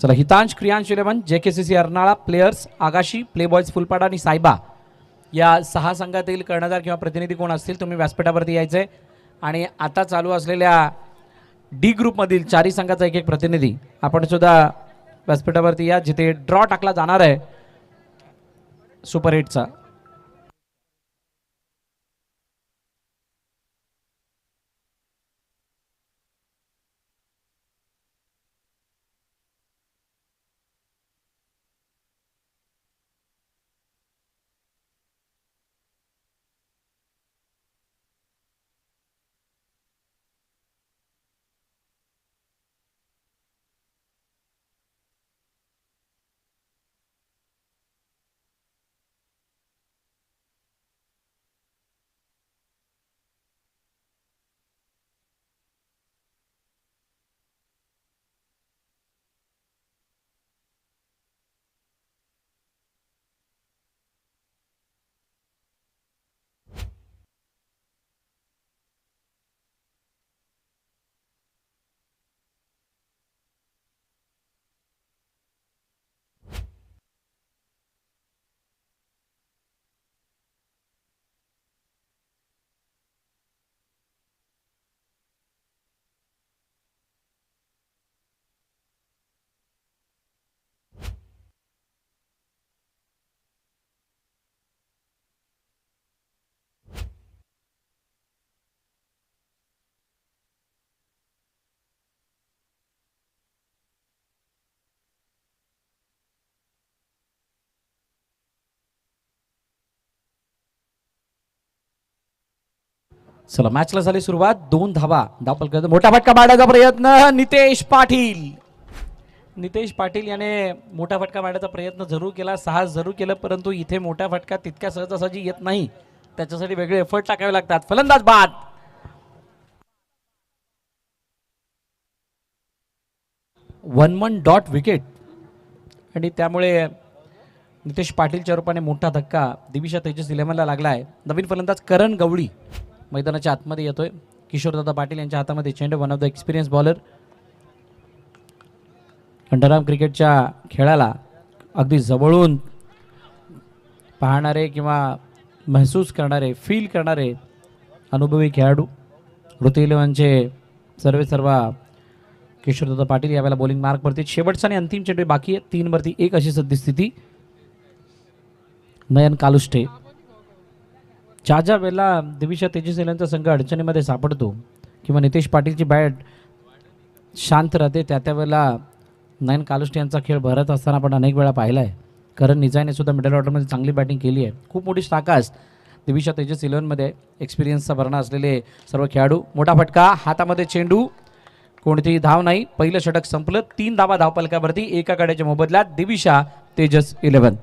चला Hitansh Kriyansh 11 JKCC Arnala players Agashi play boys Fulpada आणि सायबा या 6 संघातील कर्णधार किंवा प्रतिनिधी कोण असतील तुम्ही व्यासपीठावरती यायचे आणि आता चालू असलेल्या डी ग्रुपमधील 4 संघाचा एक प्रतिनिधी आपण सुद्धा व्यासपीठावरती या जिथे ड्रॉ टाकला जाणार आहे सुपर 8चा. चला मॅचला झाली सुरुवात. 2 धावा धावफलकाचा मोठा फटका मारण्याचा प्रयत्न नितेश पाटील. नितेश पाटील याने मोठा फटका मारण्याचा प्रयत्न जरूर केला, साहस जरूर केलं, परंतु इथे मोठा फटका तितक्या सहजासहजी येत नाही, त्याच्यासाठी वेगळे एफर्ट टाकावे लागतात. फलंदाज बाद. वन डॉट विकेट आणि त्यामुळे नितेश पाटीलच्या रूपाने मोठा धक्का दिविशा तेजस 11ला लागलाय. नवीन फलंदाज करण गवळी मैदानाच्या आतमध्ये येतोय. किशोरदादा पाटील यांच्या हातामध्ये चेंडू, one of the experience bowler. Underarm क्रिकेटच्या खेळाला अगदी जवळून पाहणारे किंवा महसूस करणारे, फील करणारे अनुभवी खेळाडू ऋतू 11चे सर्व किशोरदादा पाटील यावेळेला बॉलिंग मार्कवरती. शेवटचा आणि अंतिम चेंडू बाकी आहे. 3वरती 1 अशी सद्यस्थिती. नयन कालुष्टे ज्या वेळेला दिविशा तेजस यांचा संघ अडचणीमध्ये सापडतो किंवा नितेश पाटीलची बॅट शांत राहते त्या वेळेला नयन कालुष्टे यांचा खेळ भरत असताना आपण अनेक वेळा पाहिला आहे. करण निजायने सुद्धा मिडल ऑर्डरमध्ये चांगली बॅटिंग केली आहे. खूप मोठी ताकद दिविशा तेजस 11मध्ये एक्सपिरियन्सचा भरणा असलेले सर्व खेळाडू. मोठा फटका, हातामध्ये चेंडू, कोणतीही धाव नाही. पहिलं षटक संपलं. 3 धावा धावफलकावरती, एका गड्याच्या मोबदल्यात दिविशा तेजस 11.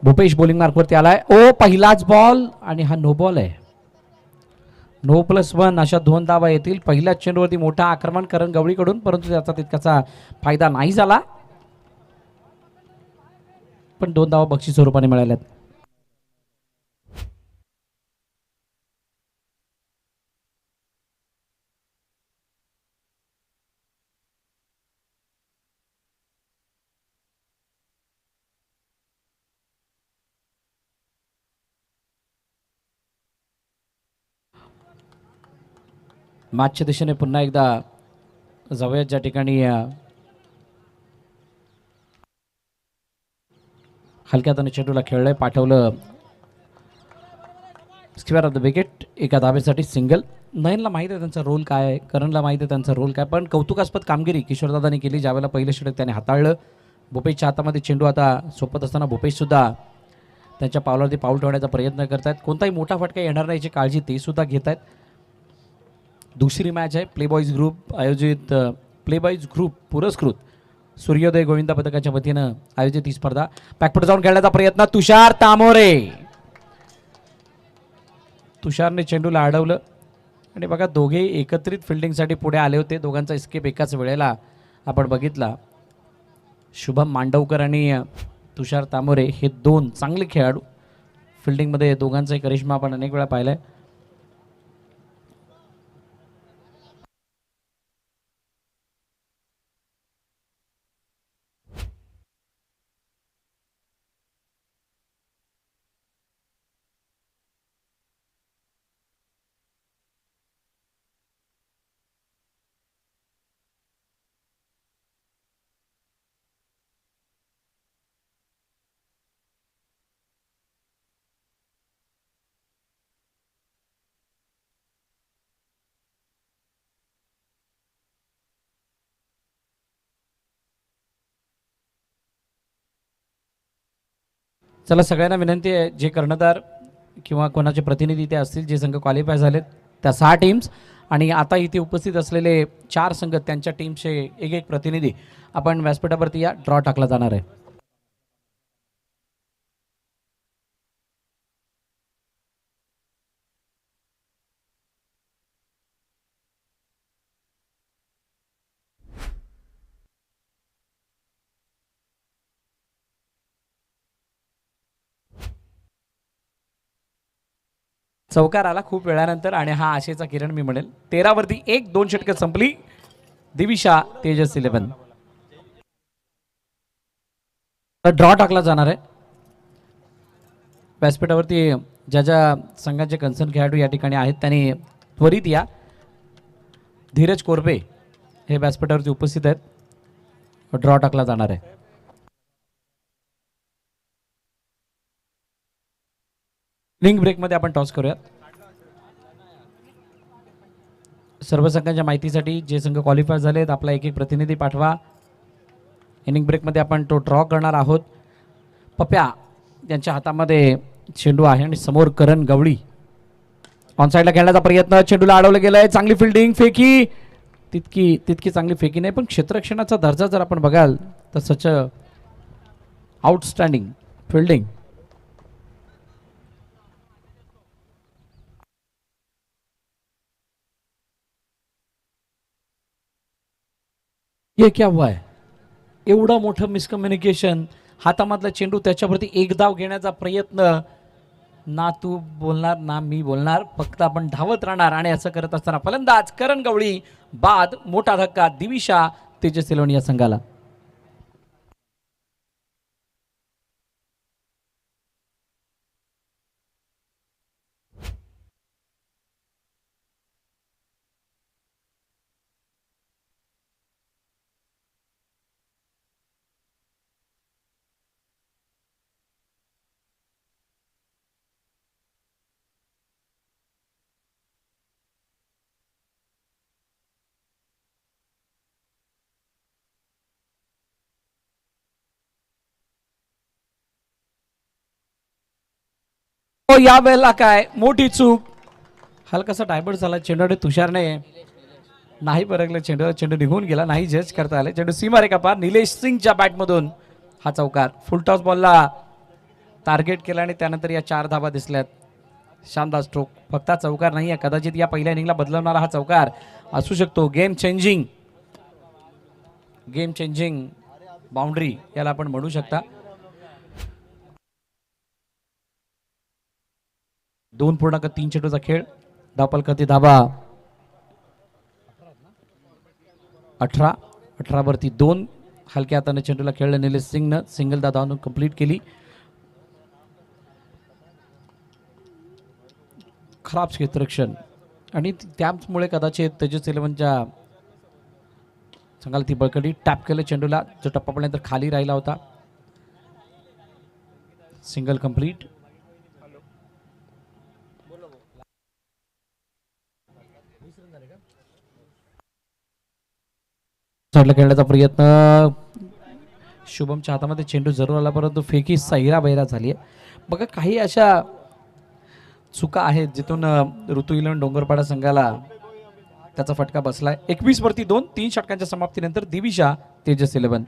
भूपेश बॉलिंग मार्कवरती आलाय. ओ पहिलाच बॉल आणि हा नो बॉल आहे. 9+1 अशा 2 धावा येतील. पहिल्याच चेंडूवरती मोठा आक्रमण करण गवळीकडून, परंतु त्याचा तितकाचा फायदा नाही झाला, पण 2 धावा बक्षीस स्वरूपाने मिळाल्यात. मॅचच्या दिशेने पुन्हा एकदा जाऊयात ज्या ठिकाणी हलक्या हाताने चेंडूला खेळलंय, पाठवलं स्क्वेअर ऑफ द विकेट. एका धावेसाठी सिंगल. नयनला माहिती आहे त्यांचा रोल काय आहे, करणला माहिती आहे त्यांचा रोल काय, पण कौतुकास्पद कामगिरी किशोरदादांनी केली. ज्यावेळेला पहिलं षटक त्याने हाताळलं. भूपेशच्या हातामध्ये चेंडू आता सोपत असताना भूपेशसुद्धा त्यांच्या पावलावरती पाऊल ठेवण्याचा प्रयत्न करत आहेत. कोणताही मोठा फटका येणार नाही याची काळजी ते सुद्धा घेत आहेत. दुसरी मॅच आहे प्ले बॉईज ग्रुप आयोजित, प्ले बॉईज ग्रुप पुरस्कृत सूर्योदय गोविंदा पथकाच्या वतीनं आयोजित ही स्पर्धा. पॅकपुट जाऊन खेळण्याचा प्रयत्न तुषार तामोरे. तुषारने चेंडूला अडवलं आणि बघा दोघे एकत्रित फिल्डिंगसाठी पुढे आले होते. दोघांचा एस्केप एकाच वेळेला आपण बघितला. शुभम मांडवकर आणि तुषार तामोरे हे दोन चांगले खेळाडू. फिल्डिंगमध्ये दोघांचाही करिश्मा आपण अनेक वेळा पाहिलाय. चला सगळ्यांना विनंती आहे, जे कर्णधार किंवा कोणाचे प्रतिनिधी ते असतील, जे संघ क्वालिफाय झालेत त्या 6 टीम्स आणि आता इथे उपस्थित असलेले 4 संघ त्यांच्या टीमचे एक एक प्रतिनिधी आपण व्यासपीठावरती या ड्रॉ टाकला जाणार आहे. चौकार आला खूप वेळानंतर आणि हा आशेचा किरण मी म्हणेल. 13 वरती 1-2 षटकं संपली. दिविशा तेजस 11 ड्रॉ टाकला जाणार आहे. व्यासपीठावरती ज्या ज्या संघाचे कन्सर्न खेळाडू या ठिकाणी आहेत त्यांनी त्वरित या. धीरज कोरबे हे व्यासपीठावरती उपस्थित आहेत. ड्रॉ टाकला जाणार आहे. इनिंग ब्रेकमध्ये आपण टॉस करूयात. सर्व संघांच्या माहितीसाठी जे संघ क्वालिफाय झालेत आपला एक एक प्रतिनिधी पाठवा. इनिंग ब्रेकमध्ये आपण तो ड्रॉ करणार आहोत. पप्या यांच्या हातामध्ये चेंडू आहे आणि समोर करण गवळी ऑन साईडला खेळण्याचा प्रयत्न. चेंडूला अडवलं गेलंय. चांगली फिल्डिंग. फेकी तितकी चांगली फेकी नाही, पण क्षेत्ररक्षणाचा दर्जा जर आपण बघाल तर सच आउटस्टँडिंग फिल्डिंग. हे क्या हुआ है? एवढं मोठं मिसकम्युनिकेशन. हातामधला चेंडू त्याच्यावरती एक धाव घेण्याचा प्रयत्न. ना तू बोलणार ना मी बोलणार, फक्त आपण धावत राहणार. आणि असं करत असताना फलंदाज करण गवळी बाद. मोठा धक्का दिविशा तेजस 11 या संघाला. या वेळेला काय मोठी चूक. हलकासा डायबर्ट झाला. चेंडू तुषारने नाही परखलं. चेंडू निघून गेला. नाही जज करता आले. चेंडू सीमारेखा पार. निलेश सिंगच्या बॅटमधून हा चौकार. फुलटॉस बॉलला टार्गेट केला आणि त्यानंतर या 4 धावा दिसल्यात. शानदार स्ट्रोक. फक्त चौकार नाही आहे, कदाचित या पहिल्या इनिंगला बदलवणारा हा चौकार असू शकतो. गेम चेंजिंग बाउंड्री याला आपण म्हणू शकता. 2.3 चेंडूचा खेळ. धावफलकाची धाबा 18 वरती 2. हलक्या हाताने चेंडूला खेळलं निलेश सिंगनं. सिंगल धावांनी कंप्लीट केली. खराब क्षेत्ररक्षण आणि त्यामुळे कदाचित तेजस 11च्या संघाला ती बळकटी. टॅप केलं चेंडूला जो टप्पा पडल्यानंतर खाली राहिला होता. Single complete. खेळण्याचा प्रयत्न. शुभमच्या हातामध्ये चेंडू जरूर आला, परंतु फेकी सैरा बैरा झाली आहे. बघा काही अशा चुका आहेत जिथून ऋतू 11 डोंगरपाडा संघाला त्याचा फटका बसलाय. 21 वरती 2. 3 षटकांच्या समाप्तीनंतर दिविशा तेजस 11.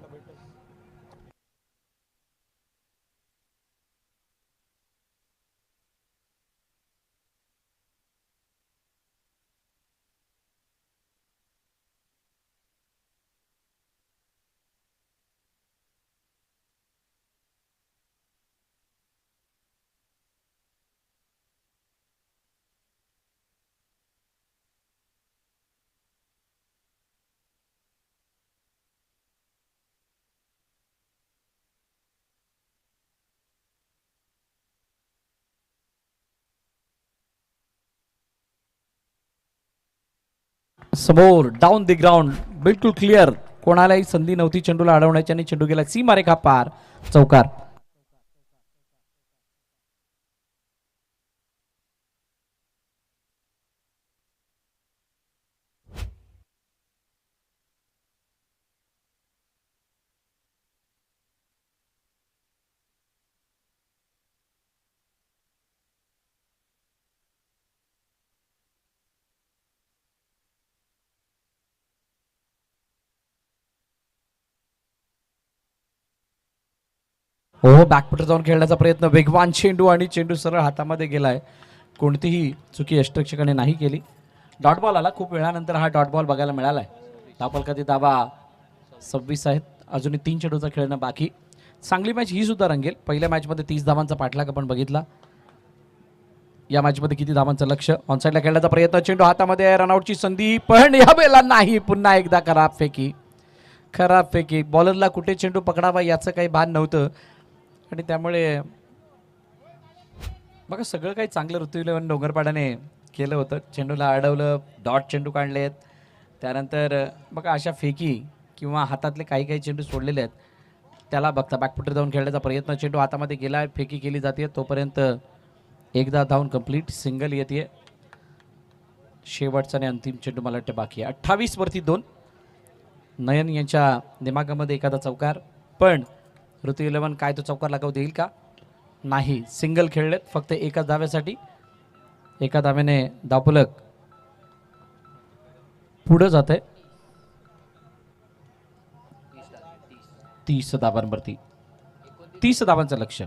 समोर डाऊन द ग्राउंड बिलकुल क्लिअर, कोणालाही संधी नव्हती चेंडूला अडवण्याची आणि चेंडू गेला सीमारेखा पार, चौकार. हो, बॅकफुटर जाऊन खेळण्याचा प्रयत्न, वेगवान चेंडू आणि चेंडू सरळ हातामध्ये गेलाय. कोणतीही चुकी यष्टरक्षकाने नाही केली. डॉट बॉल आला, खूप वेळानंतर हा डॉट बॉल बघायला मिळालाय. धावफलकातील धावा 26 आहेत. अजूनही 3 चेंडूचा खेळणं बाकी. चांगली मॅच ही सुद्धा रंगेल. पहिल्या मॅचमध्ये 30 धावांचा पाठलाग आपण बघितला. या मॅचमध्ये किती धावांचं लक्ष. ऑनसाईडला खेळण्याचा प्रयत्न, चेंडू हातामध्ये, रनआउटची संधी, पण या वेळेला नाही. पुन्हा एकदा खराब फेकी, खराब फेकी. बॉलरला कुठे चेंडू पकडावा याचं काही भान नव्हतं आणि त्यामुळे बघा सगळं काही चांगलं ऋतुविलेवन डोंगरपाड्याने केलं होतं. चेंडूला अडवलं, डॉट चेंडू काढलेत, त्यानंतर बघा अशा फेकी किंवा हातातले काही काही चेंडू सोडलेले आहेत. त्याला बघता बॅकफुटर जाऊन खेळण्याचा प्रयत्न, चेंडू हातामध्ये गेला, फेकी केली जाते. तोपर्यंत एकदा धावून कंप्लीट, सिंगल येते. शेवटचा आणि अंतिम चेंडू मला वाटतं बाकी आहे. 28 वरती 2. नयन यांच्या दिमागामध्ये एखादा चौकार, पण ऋतू11 काय तो चौकार लगावू देईल का? नाही. सिंगल खेळलेत फक्त एकाच धाव्यासाठी. एका धाव्याने धावफलक पुढं जात आहे. 30 धावांवरती, 30 धावांचं लक्ष.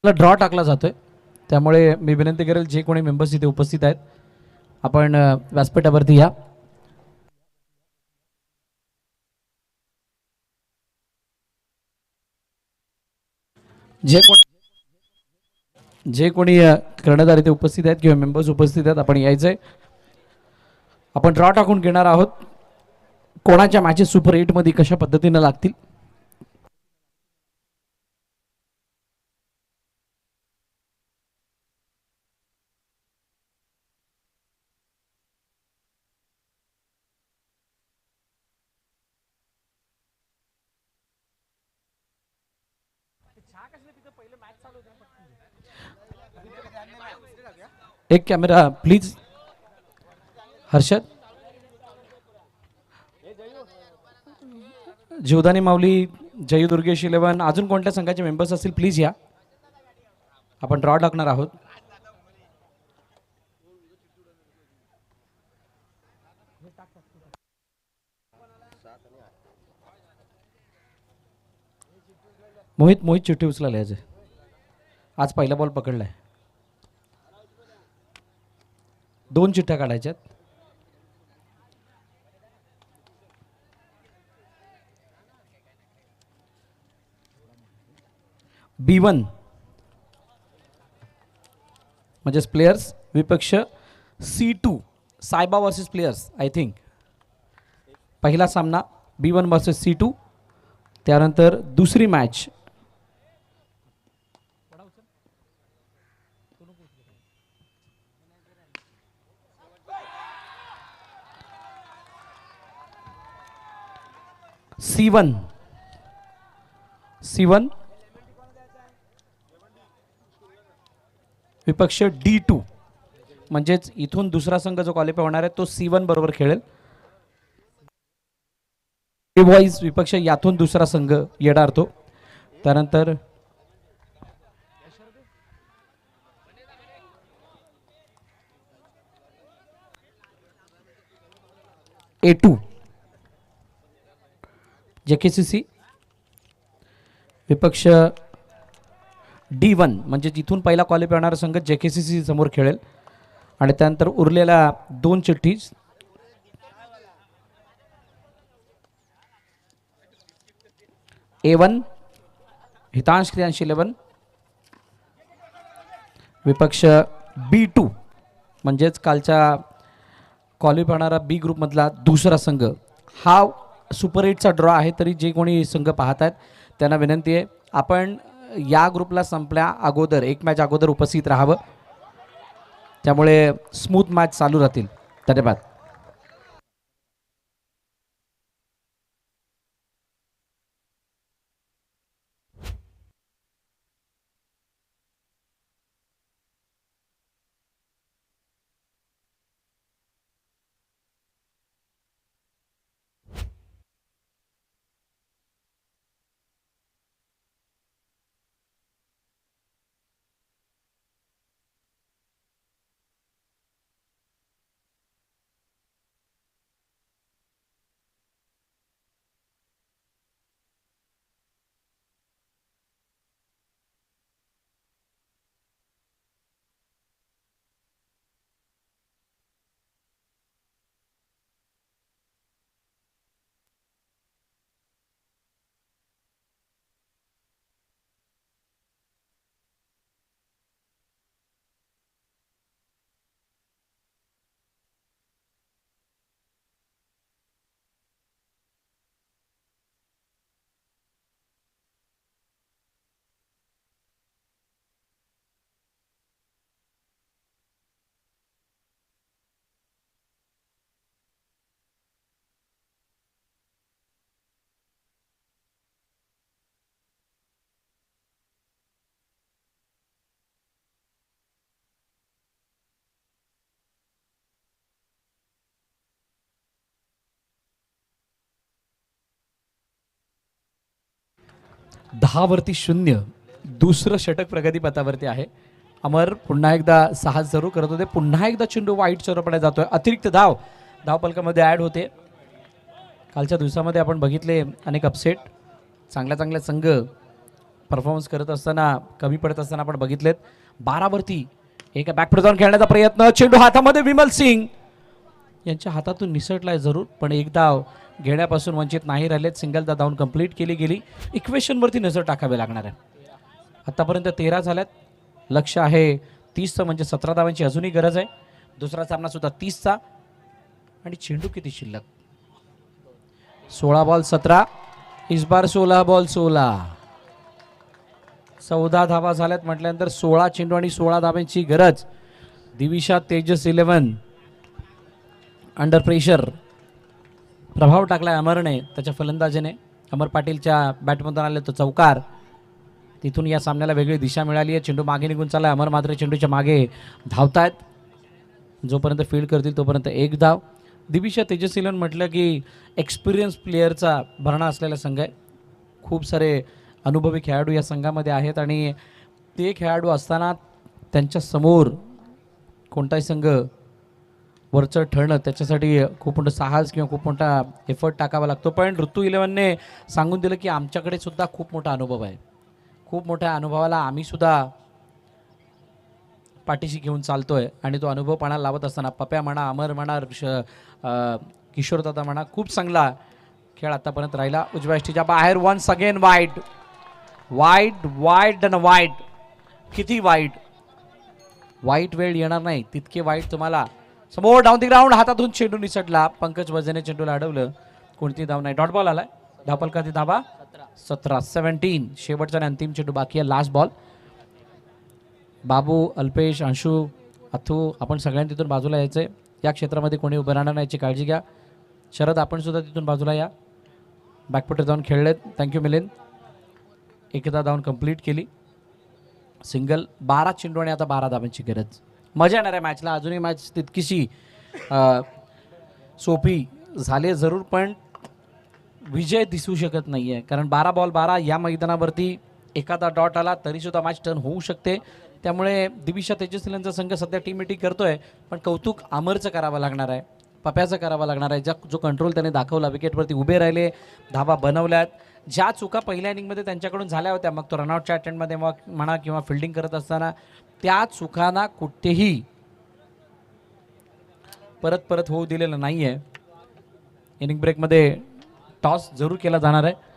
ड्रॉ टाकला जातोय, त्यामुळे मी विनंती करेल जे कोणी मेंबर्स इथे उपस्थित आहेत आपण व्यासपीठावरती या. जे कोणी कर्णधार इथे उपस्थित आहेत किंवा मेंबर्स उपस्थित आहेत आपण यायचंय. आपण ड्रॉ टाकून घेणार आहोत. कोणाच्या मॅचेस सुपर 8 मध्ये कशा पद्धतीने लागतील. एक कॅमेरा प्लीज. हर्षद, जीवदानी माऊली, जयू दुर्गेश 11, अजून कोणत्या संघाचे मेंबर्स असतील प्लीज या. आपण ड्रॉ टाकणार आहोत. मोहित चिठ्ठी उचलायला यायचे. आज पहिला बॉल पकडलाय. 2 चिठ्ठ्या काढायच्यात. B1 म्हणजेच प्लेयर्स, विपक्ष C2 सायबा वर्सेस प्लेयर्स. आय थिंक पहिला सामना B1 वर्सेस C2. त्यानंतर दुसरी मॅच C1 विपक्ष D2 म्हणजेच इथून दुसरा संघ जो क्वालिफाय होणार आहे तो C1 बरोबर खेळेल. बॉईज विपक्ष यातून दुसरा संघ येणार तो. त्यानंतर A2 JKCC विपक्ष D1 म्हणजे जिथून पहिला क्वालिफाय होणारा संघ JKCC समोर खेळेल आणि त्यानंतर उरलेल्या 2 चिठ्ठी A1 हितांश क्रियांश 11 विपक्ष B2 म्हणजेच कालच्या क्वालिफाय होणारा बी ग्रुपमधला दुसरा संघ. हा सुपर 8चा ड्रॉ आहे, तरी जे कोणी संघ पाहत आहेत त्यांना विनंती आहे आपण या ग्रुपला संपल्या अगोदर एक मॅच अगोदर उपस्थित राहावं, त्यामुळे स्मूथ मॅच चालू राहतील. धन्यवाद. दहा वरती 0 दुसरं षटक प्रगतीपथावरती आहे. अमर पुन्हा एकदा 6 जरूर करत होते. पुन्हा एकदा चेंडू वाईट स्वरूपाने जातोय. अतिरिक्त धाव धावपलकामध्ये ॲड होते. कालच्या दिवसामध्ये आपण बघितले अनेक अपसेट, चांगल्या संघ परफॉर्मन्स करत असताना कमी पडत असताना आपण बघितलेत. 12 वरती एका बॅकफुट जाऊन खेळण्याचा प्रयत्न, चेंडू हातामध्ये विमल सिंग यांच्या हातातून निसटलाय जरूर, पण एक धाव घेण्यापासून वंचित नाही राहिलेत. सिंगलदा धावून कंप्लीट केली गेली. इक्वेशनवरती नजर टाकावी लागणार आहे. आतापर्यंत 13 झाल्यात. लक्ष आहे 30चं, म्हणजे 17 धावांची अजूनही गरज आहे. दुसरा सामना सुद्धा 30चा. आणि चेंडू किती शिल्लक, 16 बॉल 17, इस बार 16 बॉल 16. 14 धावा झाल्यात म्हटल्यानंतर 16 चेंडू आणि 16 धावांची गरज. Divisha Tejas 11 under pressure. प्रभाव टाकलाय अमरने, त्याच्या फलंदाजीने. अमर पाटीलच्या बॅटमधून आले तो चौकार. तिथून या सामन्याला वेगळी दिशा मिळाली आहे. चेंडू मागे निघून चाललाय. अमर मात्र चेंडूच्या मागे धावतायत. जोपर्यंत फील्ड करतील तोपर्यंत एक धाव. दिविशा तेजस 11 म्हटलं की एक्सपिरियन्स प्लेअरचा भरणा असलेला संघ आहे. खूप सारे अनुभवी खेळाडू या संघामध्ये आहेत आणि ते खेळाडू असताना त्यांच्या समोर कोणताही संघ वरचं ठरणं त्याच्यासाठी खूप मोठं साहस किंवा खूप मोठा एफर्ट टाकावा लागतो. पण ऋतू 11ने सांगून दिलं की आमच्याकडे सुद्धा खूप मोठा अनुभव आहे. खूप मोठ्या अनुभवाला आम्ही सुद्धा पाठीशी घेऊन चालतोय आणि तो अनुभव पणाला लावत असताना पप्या म्हणा, अमर म्हणा, किशोरदादा म्हणा, खूप चांगला खेळ आतापर्यंत राहिला. उजव्या यष्टीच्या बाहेर once again wide wide wide अन वाईड. किती वाईड, वाईट वेळ येणार नाही तितके वाईट तुम्हाला. समोर डाऊन दी ग्राउंड, हातातून चेंडू निसटला. पंकज वजने चेंडूला अडवलं. कोणती धाव नाही. डॉट बॉल आलाय. धावपलकाची धावा 17 शेवटचा आणि अंतिम चेंडू बाकी आहे. Last ball. बाबू, अल्पेश, अंशू, अथू, आपण सगळ्यांनी तिथून बाजूला यायचंय. या क्षेत्रामध्ये कोणी उभं राहणार नाही याची काळजी घ्या. शरद, आपण सुद्धा तिथून बाजूला या. बॅकफुटर जाऊन खेळलेत. थँक्यू मिलिंद. एकदा धावून कंप्लीट केली. सिंगल. 12 चेंडू आणि आता 12 धावांची गरज. मजा येणार आहे मॅचला. अजूनही मॅच तितकीशी सोपी झाली जरूर, पण विजय दिसू शकत नाही आहे. कारण 12 बॉल 12 या मैदानावरती एखादा डॉट आला तरीसुद्धा मॅच टर्न होऊ शकते. त्यामुळे दिविशा तेजस्वीलांचा संघ सध्या टीम मीटिंग करतोय, पण कौतुक अमरचं करावं लागणार आहे, पप्याचं करावं लागणार आहे. जो कंट्रोल त्याने दाखवला, विकेटवरती उभे राहिले, धावा बनवल्यात ज्या चुका पहिल्या इनिंगमध्ये त्यांच्याकडून झाल्या होत्या, मग तो रनआउटच्या अटेम्प्टमध्ये म्हणा किंवा फिल्डिंग करत असताना, त्या चुकांना कुठेही परत परत होऊ दिलेलं नाही आहे. इनिंग ब्रेकमध्ये टॉस जरूर केला जाणार आहे.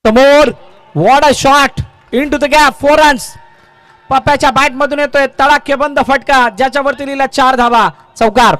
समोर what a shot into the gap, 4 runs. पप्प्याच्या बॅट मधून येतोय तडाखेबंद फटका, ज्याच्यावरती लिहिला 4 धावा, चौकार.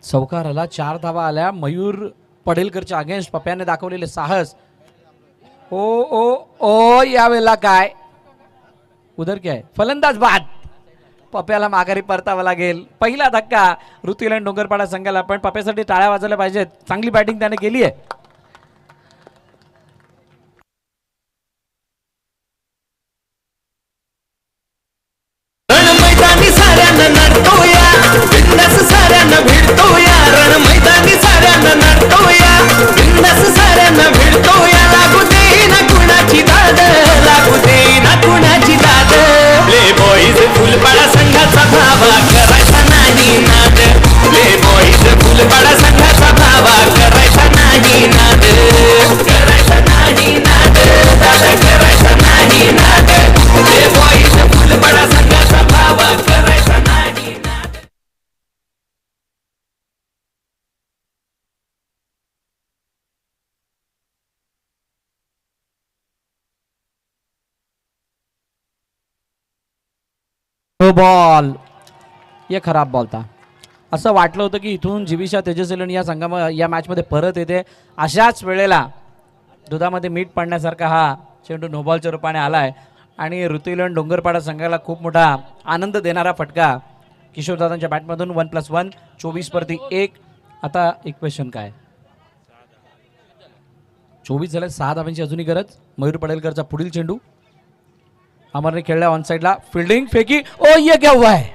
चौकाराला 4 धावा आल्या. मयूर पडेलकरच्या अगेन्स्ट पप्प्याने दाखवलेले साहस. ओ ओ ओ यावेळेला काय उधर क्या आहे, फलंदाज बाद. पप्प्याला माघारी परतावं लागेल. पहिला धक्का ऋतुविलन डोंगरपाडा संघाला, पण पप्प्यासाठी टाळ्या वाजवल्या पाहिजेत. चांगली बॅटिंग त्याने केली आहे. फुलपाडा संघाचा भावा करायचा नाही नाद, ले बॉईज फुलपाडा संघाचा भावा करायचा नाही नाद, करायचा नाही नाद, दादा करायचा नाही नाद, ले बॉईज फुलपाडा संघाचा भावा करायचा नाही नाद. नो बॉल, ये खराब बॉल था. असं वाटलं होतं की इथून जिविशा तेजस्विलन या मॅचमध्ये परत येते. अशाच वेळेला दुधामध्ये मीठ पडण्यासारखा हा चेंडू नो बॉलच्या रूपाने आलाय आणि ऋतुविलन डोंगरपाडा संघाला खूप मोठा आनंद देणारा फटका किशोरदादांच्या बॅटमधून. 1+1 24 1. आता एक क्वेश्चन काय, 24 झाले, 6 धावांची अजूनही गरज. मयूर पडेलकरचा पुढील चेंडू अमरने खेळला ऑन साइडला, फील्डिंग फेकी. ओ ये क्या हुआ है,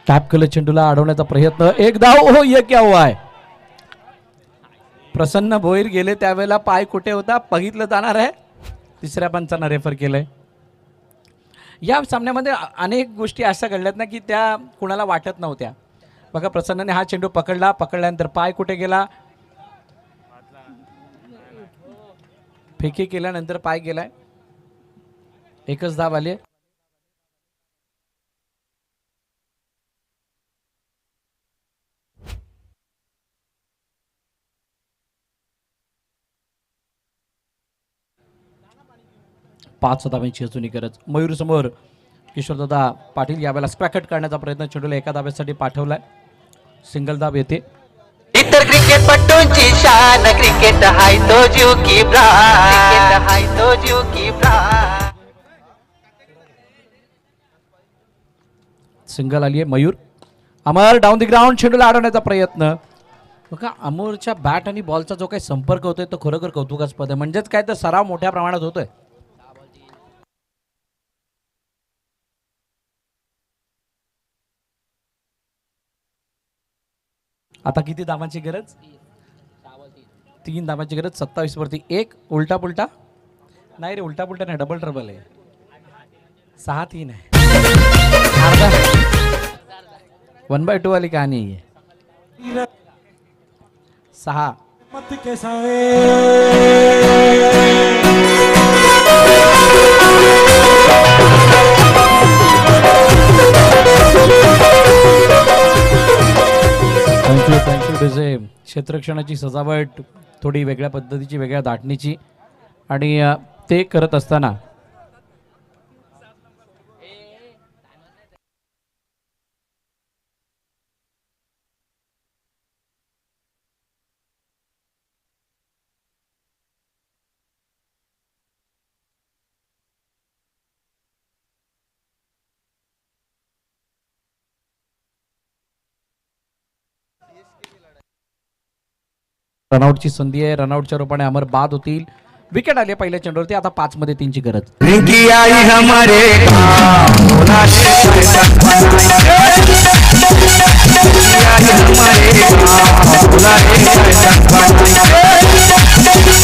टॅप केलं चेंडूला अडवण्याचा प्रयत्न, एक धाव. ओ ये क्या हुआ है. प्रसन्न भोईर गेले त्यावेळेला पाय कुठे होता बघितलं जाणार आहे. तिसऱ्या पंचांना रेफर केलंय. या सामन्यामध्ये अनेक गोष्टी अशा घडल्यात ना की त्या कुणाला वाटत नव्हत्या. बघा, प्रसन्नने हा चेंडू पकडल्यानंतर पाय कुठे गेला, फेकी केल्यानंतर पाय गेलाय. एकच धाव आली. 5 धावांची अजूनही गरज. मयूर समोर किशोरदादा पाटील यावेळेला स्क्रॅकेट करण्याचा प्रयत्न, चेंडूला एका धाब्यासाठी पाठवलाय. सिंगल धाब येते. इतर क्रिकेटपटूंची शान, क्रिकेट हाय तो जीव की प्राण, क्रिकेट हाय तो जीव की प्राण. सिंगल आली आहे. मयूर अमर डाऊन द ग्राउंड, चेंडूला अडवण्याचा प्रयत्न. बघा, अमोरच्या बॅट आणि बॉलचा जो काही संपर्क होतोय तो खरोखर कौतुकास्पद आहे. म्हणजेच काय तर सराव मोठ्या प्रमाणात होतोय. आता किती धावांची गरज, 3 धावांची गरज. 27 1. उलटा पुलटा नाही रे, उलटा पुलटा नाही, डबल ट्रबल आहे. 6-3 आहे. 1/2 वाली कहाणी आहे. 6 के क्षेत्ररक्षणाची सजावट थोडी वेगळ्या पद्धतीची, वेगळ्या धाटणीची, आणि ते करत असताना रनआउटची संधी आहे. रनआउटच्या रूपाने अमर बाद होतील. विकेट आली पहिल्या चेंडूवरती. आता 5 मध्ये 3 ची गरज. रिंकी आई हमारे गाँव, बोला रे पैसा बनाएंगे। रिंकी आई हमारे गाँव, बोला रे पैसा बनाएंगे। पैसा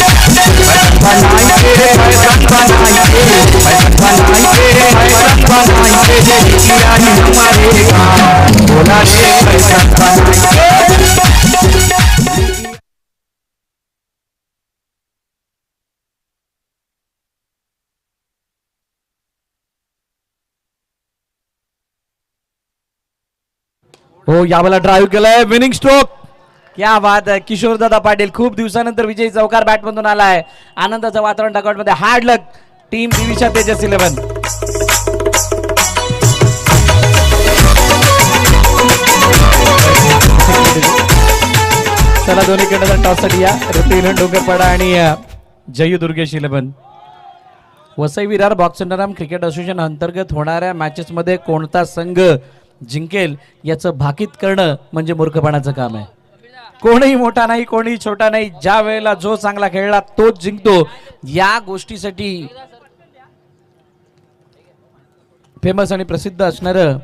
बनाएंगे, पैसा बनाएंगे, पैसा बनाएंगे, पैसा बनाएंगे। रिंकी आई हमारे गाँव, बोला रे पैसा बनाएंगे। हो, यावेळेला ड्राईव्ह केलाय. Winning stroke. क्या बात आहे. किशोरदादा पाटील खूप दिवसानंतर विजयी चौकार बॅटमधून आलाय. आनंदाचं वातावरण डगआउट मध्ये. हार्ड लक टीम दिविशा तेजस 11. चला दोन्हीकडे टॉससाठी या. ऋतुल डोंगरपाडा आणि जयू दुर्गेश 11. वसई विरार बॉक्संडराम क्रिकेट असोसिएशन अंतर्गत होणाऱ्या मॅचेस मध्ये कोणता संघ जिंकेल याचं भाकीत करणं म्हणजे मूर्खपणाचं काम आहे. कोणीही मोठा नाही, कोणीही छोटा नाही. ज्या वेळेला जो चांगला खेळला तोच जिंकतो. या गोष्टीसाठी फेमस आणि प्रसिद्ध असणारं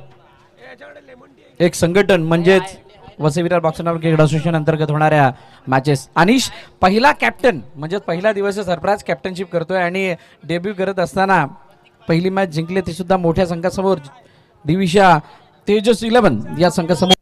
एक संघटन म्हणजेच वसई विरार बॉक्संडराम क्रिकेट असोसिएशन अंतर्गत होणाऱ्या मॅचेस. अनिश पहिला कॅप्टन म्हणजे पहिला दिवस सरप्राईज कॅप्टनशिप करतोय आणि डेब्यू करत असताना पहिली मॅच जिंकली, ती सुद्धा मोठ्या संघासमोर. दिविशा तेजस 11 या संघासमोर.